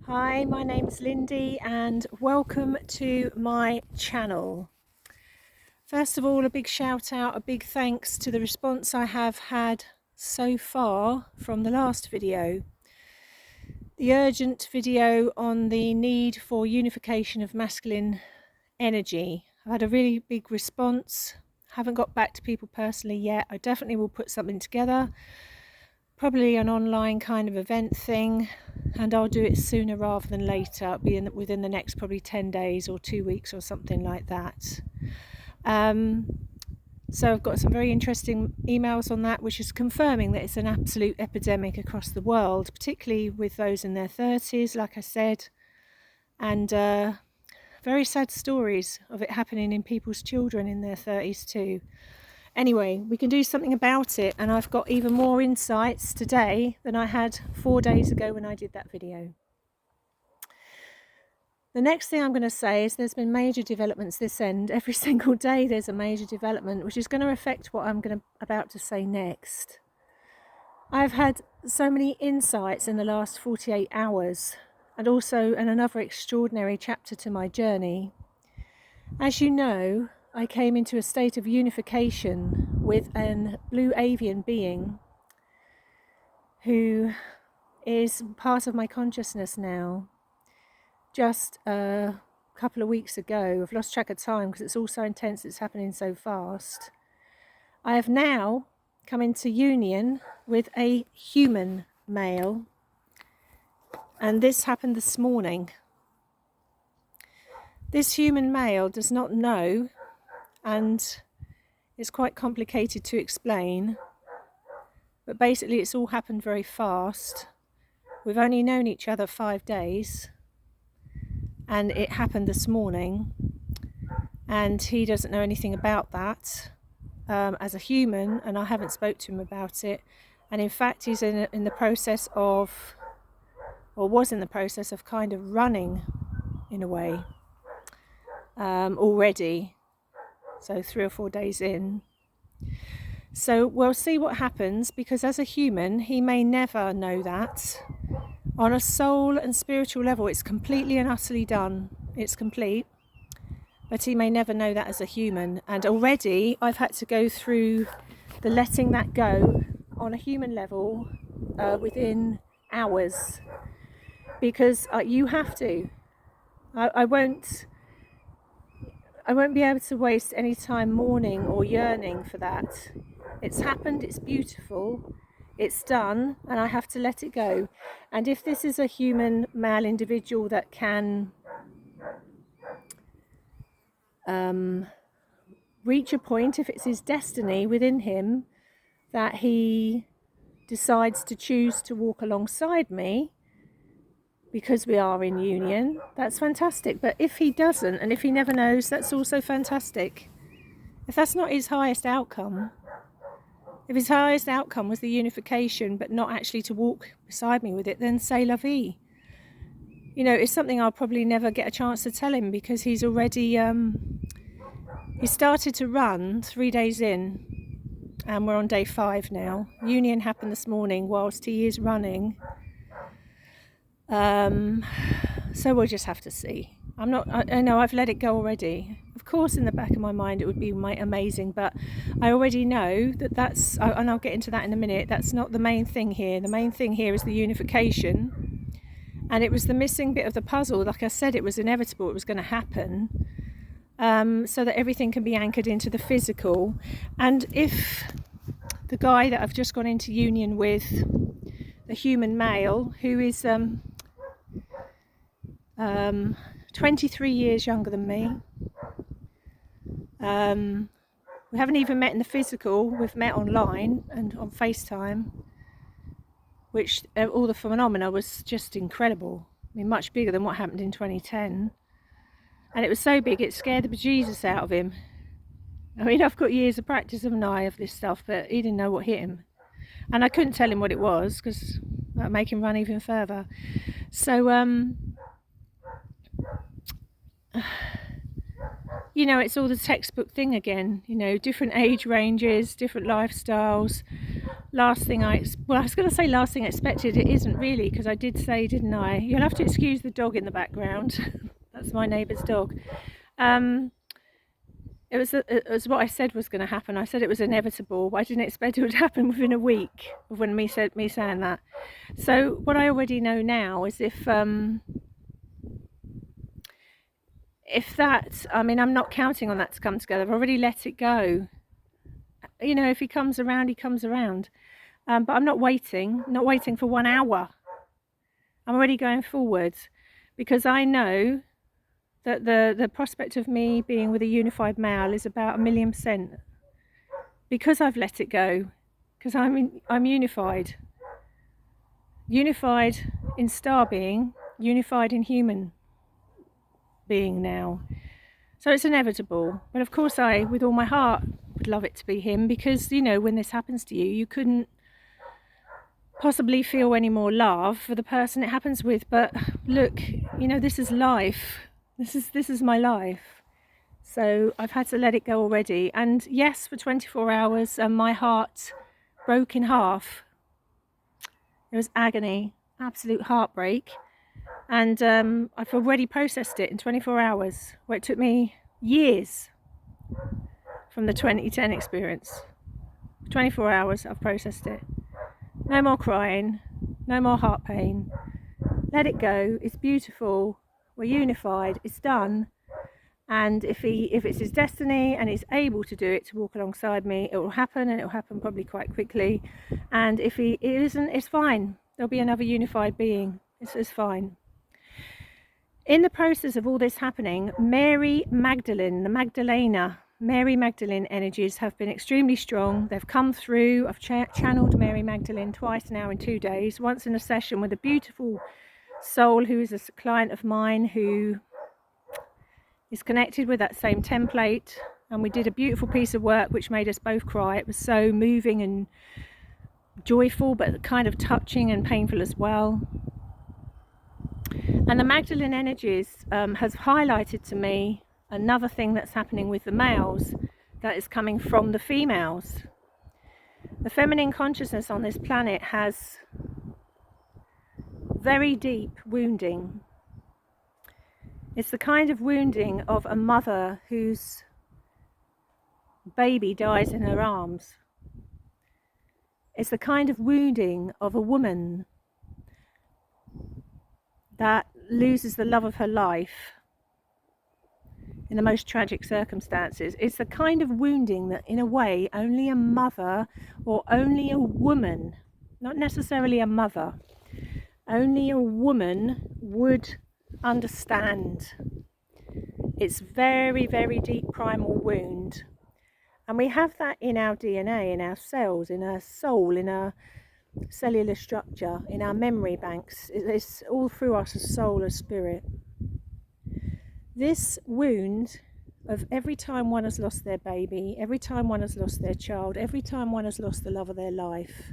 Hi, my name's Lindy and welcome to my channel. First of all, a big shout out, a big thanks to the response I have had so far from the last video. The urgent video on the need for unification of masculine energy. I've had a really big response. Haven't got back to people personally yet. I definitely will put something together. Probably an online kind of event thing, and I'll do it sooner rather than later. It'll be within the next probably 10 days or 2 weeks or something like that. So I've got some very interesting emails on that, which is confirming that it's an absolute epidemic across the world, particularly with those in their 30s, like I said, and very sad stories of it happening in people's children in their 30s too. Anyway, we can do something about it, and I've got even more insights today than I had 4 days ago when I did that video. The next thing I'm going to say is there's been major developments this end. Every single day there's a major development, which is going to affect what I'm about to say next. I've had so many insights in the last 48 hours, and also another extraordinary chapter to my journey. As you know, I came into a state of unification with an blue avian being who is part of my consciousness now. Just a couple of weeks ago, I've lost track of time because it's all so intense, it's happening so fast. I have now come into union with a human male, and this happened this morning. This human male does not know, and it's quite complicated to explain, but basically it's all happened very fast. We've only known each other 5 days, and it happened this morning, and he doesn't know anything about that as a human, and I haven't spoke to him about it. And in fact, he's in the process of, or was in the process of, kind of running in a way already. So 3 or 4 days in. So we'll see what happens, because as a human, he may never know that. On a soul and spiritual level, it's completely and utterly done. It's complete. But he may never know that as a human. And already I've had to go through the letting that go on a human level within hours. Because you have to. I won't be able to waste any time mourning or yearning for that. It's happened, it's beautiful, it's done, and I have to let it go. And if this is a human male individual that can reach a point, if it's his destiny within him, that he decides to choose to walk alongside me, because we are in union, that's fantastic. But if he doesn't, and if he never knows, that's also fantastic. If that's not his highest outcome, if his highest outcome was the unification but not actually to walk beside me with it, then c'est la vie. You know, it's something I'll probably never get a chance to tell him, because he's already he started to run 3 days in, and we're on day 5 now. Union happened this morning whilst he is running. So we'll just have to see. I know I've let it go already. Of course, in the back of my mind, it would be amazing, but I already know that's, and I'll get into that in a minute, that's not the main thing here. The main thing here is the unification, and it was the missing bit of the puzzle. Like I said, it was inevitable, it was going to happen, so that everything can be anchored into the physical. And if the guy that I've just gone into union with, the human male, who is 23 years younger than me. We haven't even met in the physical, we've met online and on FaceTime, which all the phenomena was just incredible. I mean, much bigger than what happened in 2010. And it was so big, it scared the bejesus out of him. I mean, I've got years of practice, haven't I, of this stuff, but he didn't know what hit him. And I couldn't tell him what it was, because that would make him run even further. So, you know, it's all the textbook thing again, you know, different age ranges, different lifestyles, last thing I was going to say last thing I expected. It isn't really, because I did say, didn't I? You'll have to excuse the dog in the background. That's my neighbour's dog. It was what I said was going to happen. I said it was inevitable, but I didn't expect it would happen within a week of when me saying that. So what I already know now is if that, I mean, I'm not counting on that to come together. I've already let it go. You know, if he comes around, he comes around. But I'm not waiting for 1 hour. I'm already going forward, because I know that the prospect of me being with a unified male is about 1,000,000%, because I've let it go, because I'm unified in star being, unified in human being now. So it's inevitable. But of course I, with all my heart, would love it to be him, because, you know, when this happens to you, you couldn't possibly feel any more love for the person it happens with. But look, you know, this is life. This is my life. So I've had to let it go already. And yes, for 24 hours, my heart broke in half. It was agony, absolute heartbreak. And I've already processed it in 24 hours, where it took me years from the 2010 experience. 24 hours, I've processed it. No more crying, no more heart pain. Let it go. It's beautiful. We're unified. It's done. And if it's his destiny and he's able to do it, to walk alongside me, it will happen, and it will happen probably quite quickly. And if it isn't, it's fine. There'll be another unified being. It's fine. In the process of all this happening, Mary Magdalene, the Magdalena, Mary Magdalene energies have been extremely strong. They've come through. I've channeled Mary Magdalene twice now in 2 days. Once in a session with a beautiful soul who is a client of mine, who is connected with that same template, and we did a beautiful piece of work which made us both cry. It was so moving and joyful, but kind of touching and painful as well. And the Magdalene energies has highlighted to me another thing that's happening with the males that is coming from the females. The feminine consciousness on this planet has very deep wounding. It's the kind of wounding of a mother whose baby dies in her arms. It's the kind of wounding of a woman that loses the love of her life in the most tragic circumstances. It's the kind of wounding that, in a way, only a mother, or only a woman, not necessarily a mother, only a woman would understand. It's very, very deep primal wound. And we have that in our DNA, in our cells, in our soul, in our cellular structure, in our memory banks. It's all through us as soul, as spirit. This wound of every time one has lost their baby, every time one has lost their child, every time one has lost the love of their life,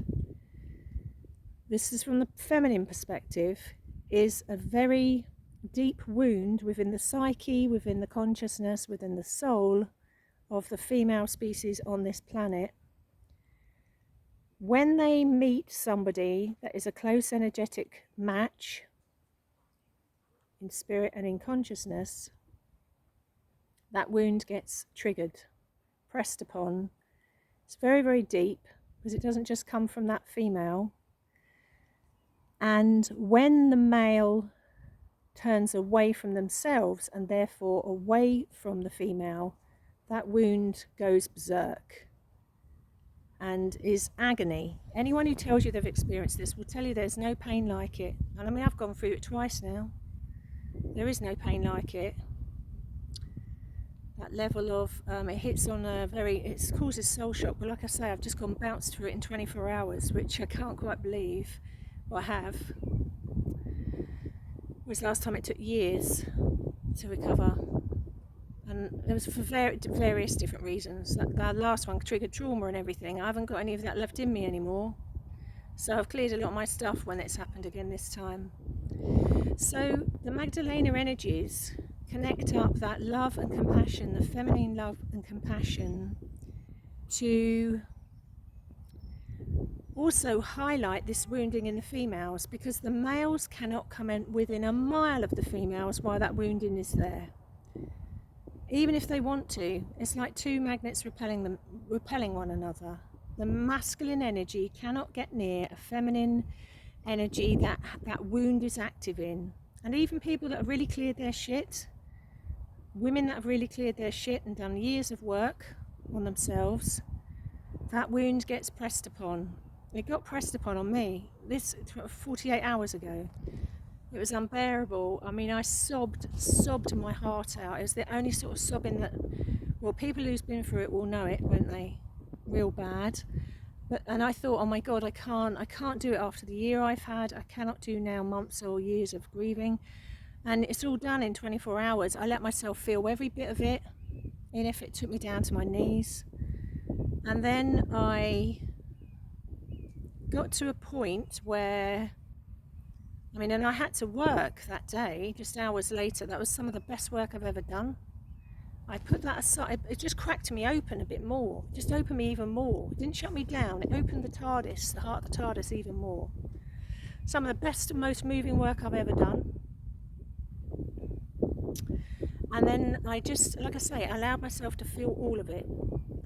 this is from the feminine perspective, is a very deep wound within the psyche, within the consciousness, within the soul of the female species on this planet. When they meet somebody that is a close energetic match in spirit and in consciousness, that wound gets triggered, pressed upon. It's very, very deep, because it doesn't just come from that female. And when the male turns away from themselves, and therefore away from the female, that wound goes berserk and is agony. Anyone who tells you they've experienced this will tell you there's no pain like it. And I mean, I've gone through it twice now. There is no pain like it. That level of, it hits on it causes soul shock. But like I say, I've just bounced through it in 24 hours, which I can't quite believe. Well, I have. Whereas last time it took years to recover. And it was for various different reasons. That last one triggered trauma and everything. I haven't got any of that left in me anymore. So I've cleared a lot of my stuff when it's happened again this time. So the Magdalena energies connect up that love and compassion, the feminine love and compassion, to also highlight this wounding in the females, because the males cannot come in within a mile of the females while that wounding is there. Even if they want to, it's like two magnets repelling one another. The masculine energy cannot get near a feminine energy that wound is active in. And even people that have really cleared their shit, women that have really cleared their shit and done years of work on themselves, that wound gets pressed upon. It got pressed upon on me, this 48 hours ago. It was unbearable. I mean, I sobbed my heart out. It was the only sort of sobbing that, well, people who's been through it will know it, won't they? Real bad. And I thought, oh my God, I can't do it after the year I've had. I cannot do now months or years of grieving. And it's all done in 24 hours. I let myself feel every bit of it, even if it took me down to my knees. And then I got to a point where, and I had to work that day, just hours later. That was some of the best work I've ever done. I put that aside. It just cracked me open a bit more. It just opened me even more. It didn't shut me down. It opened the TARDIS, the heart of the TARDIS, even more. Some of the best and most moving work I've ever done. And then I just, like I say, allowed myself to feel all of it.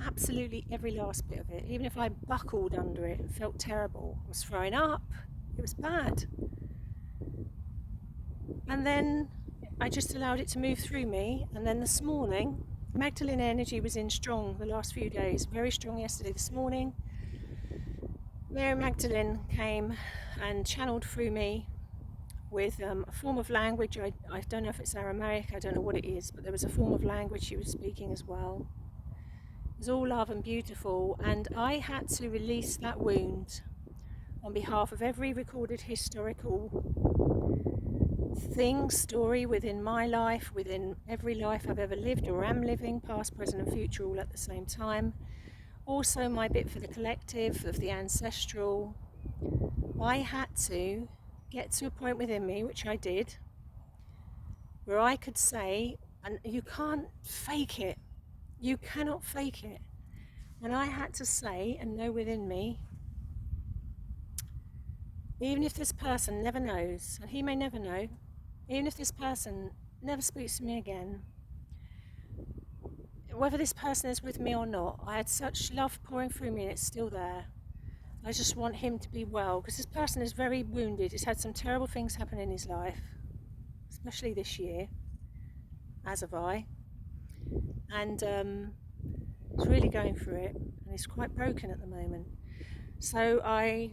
Absolutely every last bit of it. Even if I buckled under it and felt terrible. I was throwing up. It was bad. And then I just allowed it to move through me. And then this morning, Magdalene energy was in strong the last few days. Very strong yesterday. This morning, Mary Magdalene came and channeled through me with a form of language. I don't know if it's Aramaic, I don't know what it is, but there was a form of language she was speaking as well. It was all love and beautiful, and I had to release that wound on behalf of every recorded historical story within my life, within every life I've ever lived or am living, past, present and future, all at the same time. Also my bit for the collective, of the ancestral. I had to get to a point within me, which I did, where I could say, and you can't fake it, you cannot fake it, and I had to say and know within me, even if this person never knows, and he may never know, even if this person never speaks to me again, whether this person is with me or not, I had such love pouring through me and it's still there. I just want him to be well, because this person is very wounded. He's had some terrible things happen in his life, especially this year, as have I. And he's really going through it, and he's quite broken at the moment. So I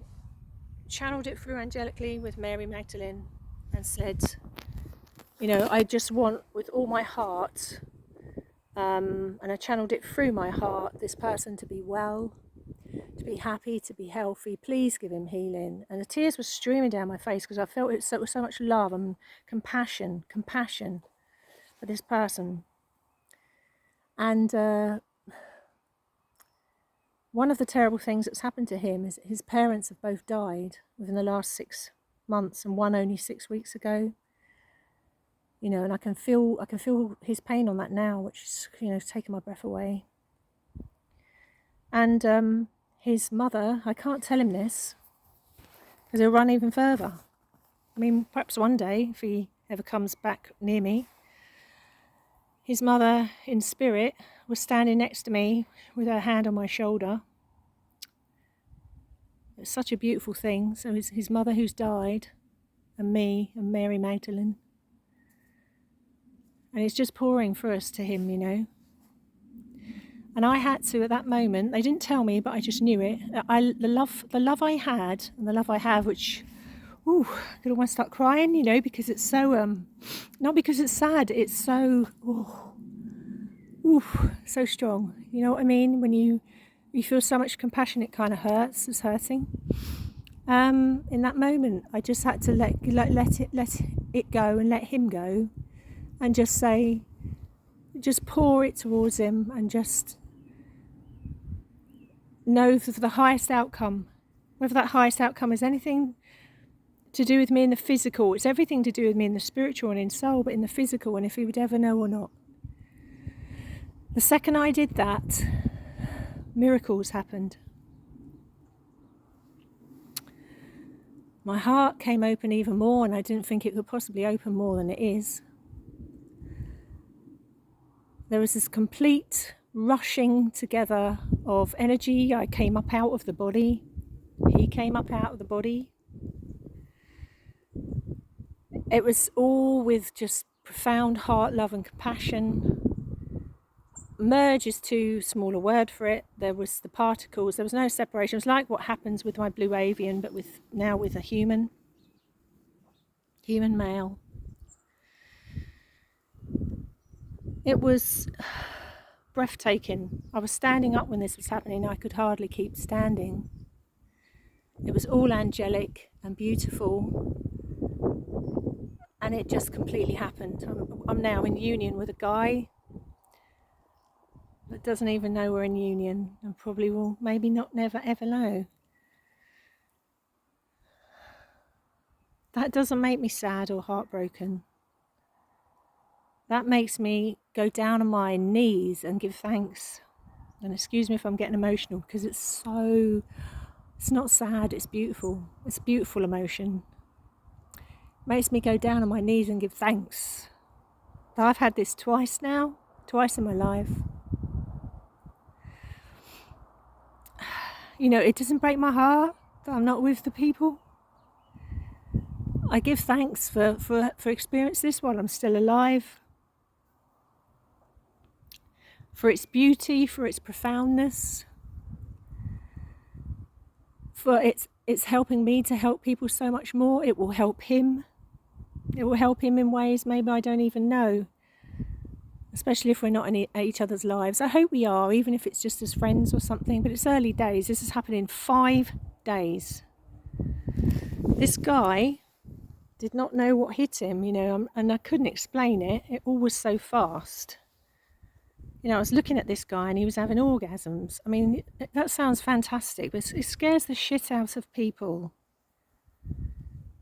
channeled it through angelically with Mary Magdalene and said, I just want with all my heart, and I channeled it through my heart, this person to be well, to be happy, to be healthy. Please give him healing. And the tears were streaming down my face because I felt it with so much love and compassion for this person. And one of the terrible things that's happened to him is his parents have both died within the last 6 months, and one only 6 weeks ago. And I can feel his pain on that now, which is, taking my breath away. And his mother, I can't tell him this, because he'll run even further. Perhaps one day, if he ever comes back near me, his mother, in spirit, was standing next to me with her hand on my shoulder. It's such a beautiful thing. So his mother who's died, and me, and Mary Magdalene. And it's just pouring for us to him, And I had to, at that moment, they didn't tell me, but I just knew it. The love I had, and the love I have, which, I could almost start crying, because it's so, not because it's sad, it's so, so strong. You know what I mean? When you feel so much compassion, it kind of hurts. It's hurting. In that moment, I just had to let it go and let him go, and just say, just pour it towards him, and just know for the highest outcome, whether that highest outcome is anything to do with me in the physical. It's everything to do with me in the spiritual and in soul, but in the physical, and if he would ever know or not. The second I did that, miracles happened. My heart came open even more, and I didn't think it could possibly open more than it is. There was this complete rushing together of energy. I came up out of the body. He came up out of the body. It was all with just profound heart, love and compassion. Merge is too small a word for it. There was the particles. There was no separation. It was like what happens with my blue avian, but now with a human male. It was breathtaking. I was standing up when this was happening. I could hardly keep standing. It was all angelic and beautiful, and it just completely happened. I'm now in union with a guy that doesn't even know we're in union, and probably will maybe not never ever know. That doesn't make me sad or heartbroken. That makes me go down on my knees and give thanks. And excuse me if I'm getting emotional, because it's not sad, it's beautiful. It's a beautiful emotion. It makes me go down on my knees and give thanks. I've had this twice now, twice in my life. You know, it doesn't break my heart that I'm not with the people. I give thanks for experiencing this while I'm still alive. For its beauty, for its profoundness. For it's helping me to help people so much more. It will help him. It will help him in ways maybe I don't even know. Especially if we're not in each other's lives. I hope we are, even if it's just as friends or something. But it's early days. This has happened in 5 days. This guy did not know what hit him, you know, and I couldn't explain it. It all was so fast. You know, I was looking at this guy and he was having orgasms. I mean, that sounds fantastic, but it scares the shit out of people.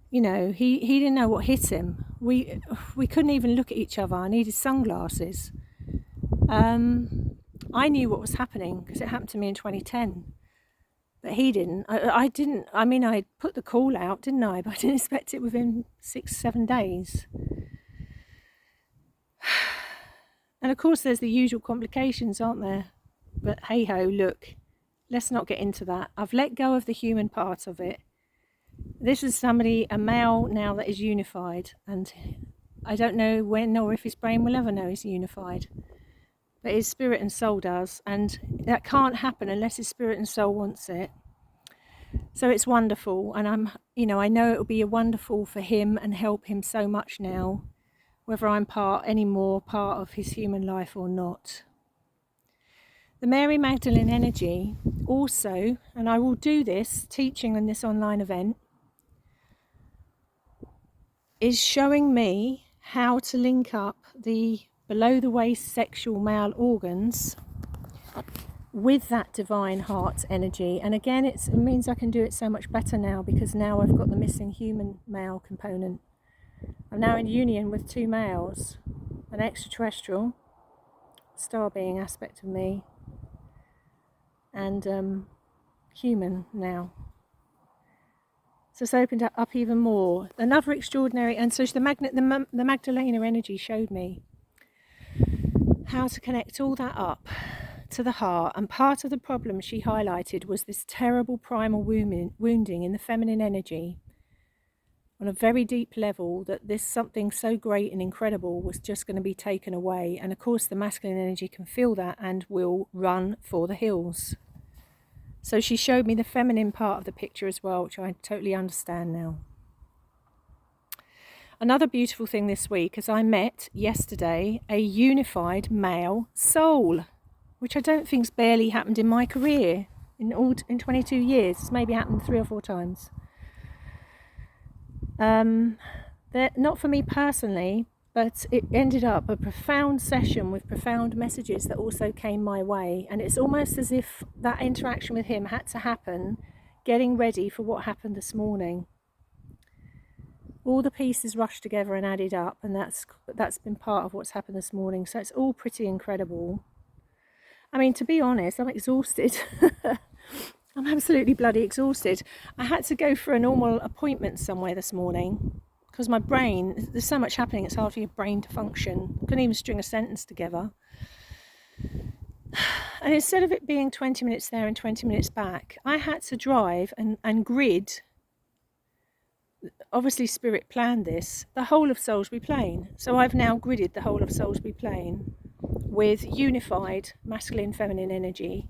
You know, he didn't know what hit him. We couldn't even look at each other. I needed sunglasses. I knew what was happening because it happened to me in 2010. But he didn't. I didn't. I mean, I put the call out, didn't I? But I didn't expect it within 6-7 days. And of course, there's the usual complications, aren't there? But hey ho, look, let's not get into that. I've let go of the human part of it. This is somebody, a male now that is unified, and I don't know when or if his brain will ever know he's unified. But his spirit and soul does, and that can't happen unless his spirit and soul wants it. So it's wonderful, and I know it'll be wonderful for him and help him so much now, whether I'm any more part of his human life or not. The Mary Magdalene energy also, and I will do this teaching in this online event, is showing me how to link up the below the waist sexual male organs with that divine heart energy. And again, it means I can do it so much better now, because now I've got the missing human male component. I'm now in union with 2 males, an extraterrestrial, Starbeing aspect of me, and human now. So it's opened up even more. Another extraordinary, and so the Magdalena energy showed me how to connect all that up to the heart. And part of the problem she highlighted was this terrible primal wounding in the feminine energy on a very deep level, that this something so great and incredible was just going to be taken away. And of course the masculine energy can feel that and will run for the hills. So she showed me the feminine part of the picture as well, which I totally understand now. Another beautiful thing this week is I met yesterday a unified male soul, which I don't think's barely happened in my career in 22 years. It's maybe happened 3 or 4 times. Not for me personally, but it ended up a profound session with profound messages that also came my way. And it's almost as if that interaction with him had to happen, getting ready for what happened this morning. All the pieces rushed together and added up, and that's been part of what's happened this morning. So it's all pretty incredible. I mean, to be honest, I'm exhausted. I'm absolutely bloody exhausted. I had to go for a normal appointment somewhere this morning because my brain, there's so much happening, it's hard for your brain to function. Couldn't even string a sentence together. And instead of it being 20 minutes there and 20 minutes back, I had to drive and grid. Obviously, Spirit planned this, the whole of Salisbury Plain. So I've now gridded the whole of Salisbury Plain with unified masculine, feminine energy.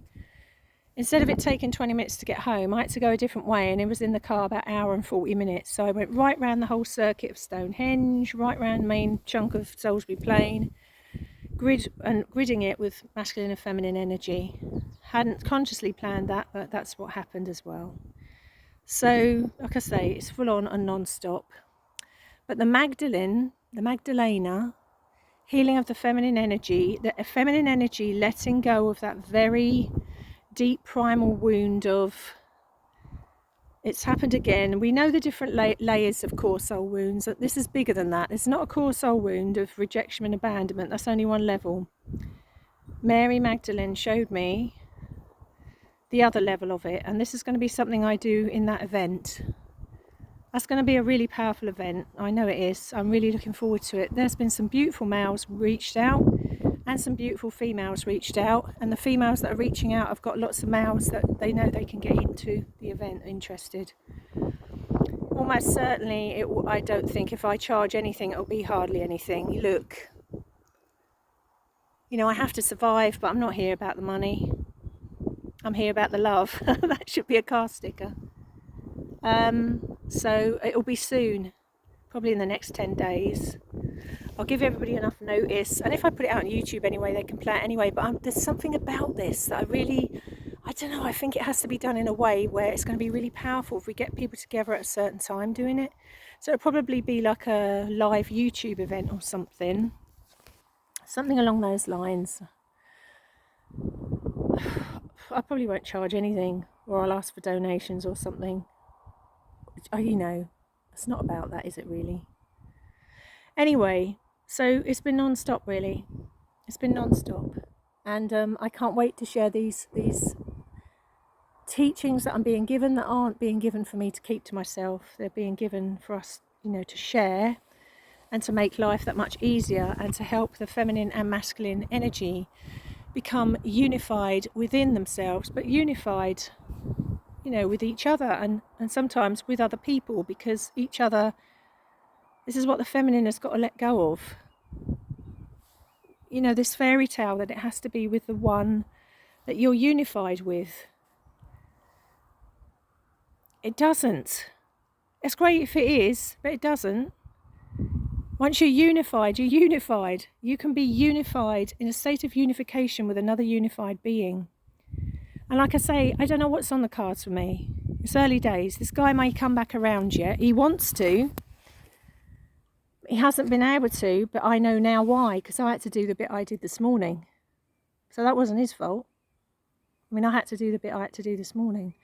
Instead of it taking 20 minutes to get home, I had to go a different way, and it was in the car about an hour and 40 minutes. So I went right round the whole circuit of Stonehenge, right round the main chunk of Salisbury Plain, gridding it with masculine and feminine energy. Hadn't consciously planned that, but that's what happened as well. So, like I say, it's full on and non-stop. But the Magdalena, healing of the feminine energy letting go of that very deep primal wound of it's happened again. We know the different layers of core soul wounds. This is bigger than that. It's not a core soul wound of rejection and abandonment. That's only one level. Mary Magdalene showed me the other level of it, and this is going to be something I do in that event. That's going to be a really powerful event. I know it is. I'm really looking forward to it. There's been some beautiful males reached out and some beautiful females reached out, and the females that are reaching out have got lots of males that they know they can get into the event interested. Almost certainly, I don't think if I charge anything, it'll be hardly anything. Look, you know, I have to survive, but I'm not here about the money. I'm here about the love. That should be a car sticker. So it'll be soon, probably in the next 10 days. I'll give everybody enough notice, and if I put it out on YouTube anyway, they can play it anyway. But there's something about this that I don't know, I think it has to be done in a way where it's going to be really powerful if we get people together at a certain time doing it. So it'll probably be like a live YouTube event or something along those lines. I probably won't charge anything, or I'll ask for donations or something. You know, it's not about that, is it really? Anyway, so it's been non-stop, really. It's been non-stop, and I can't wait to share these teachings that I'm being given, that aren't being given for me to keep to myself. They're being given for us, you know, to share and to make life that much easier, and to help the feminine and masculine energy become unified within themselves, but unified, you know, with each other and sometimes with other people, because each other, this is what the feminine has got to let go of. You know, this fairy tale that it has to be with the one that you're unified with. It doesn't. It's great if it is, but it doesn't. Once you're unified, you're unified. You can be unified in a state of unification with another unified being. And like I say, I don't know what's on the cards for me. It's early days. This guy may come back around yet. He wants to. He hasn't been able to, but I know now why, because I had to do the bit I did this morning. So that wasn't his fault. I mean, I had to do the bit I had to do this morning.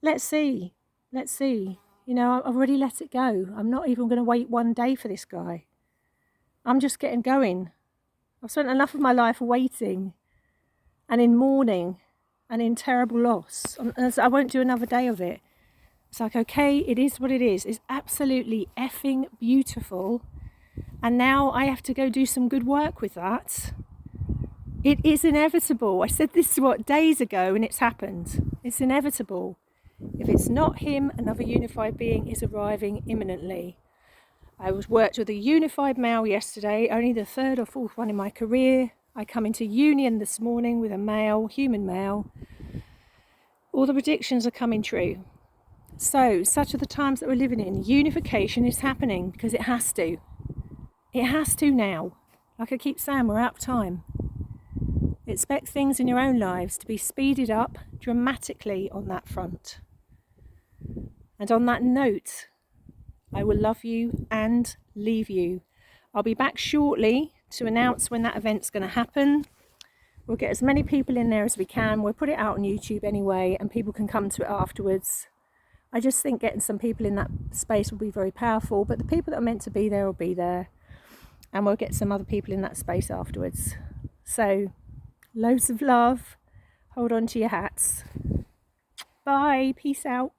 Let's see. Let's see. You know, I've already let it go. I'm not even going to wait one day for this guy. I'm just getting going. I've spent enough of my life waiting and in mourning and in terrible loss. I won't do another day of it. It's like, okay, it is what it is. It's absolutely effing beautiful. And now I have to go do some good work with that. It is inevitable. I said this, days ago, and it's happened. It's inevitable. If it's not him, another unified being is arriving imminently. I worked with a unified male yesterday, only the third or fourth one in my career. I come into union this morning with a male, human male. All the predictions are coming true. So, such are the times that we're living in. Unification is happening because it has to. It has to now. Like I keep saying, we're out of time. Expect things in your own lives to be speeded up dramatically on that front. And on that note, I will love you and leave you. I'll be back shortly to announce when that event's going to happen. We'll get as many people in there as we can. We'll put it out on YouTube anyway, and people can come to it afterwards. I just think getting some people in that space will be very powerful, but the people that are meant to be there will be there. And we'll get some other people in that space afterwards. So, loads of love. Hold on to your hats. Bye. Peace out.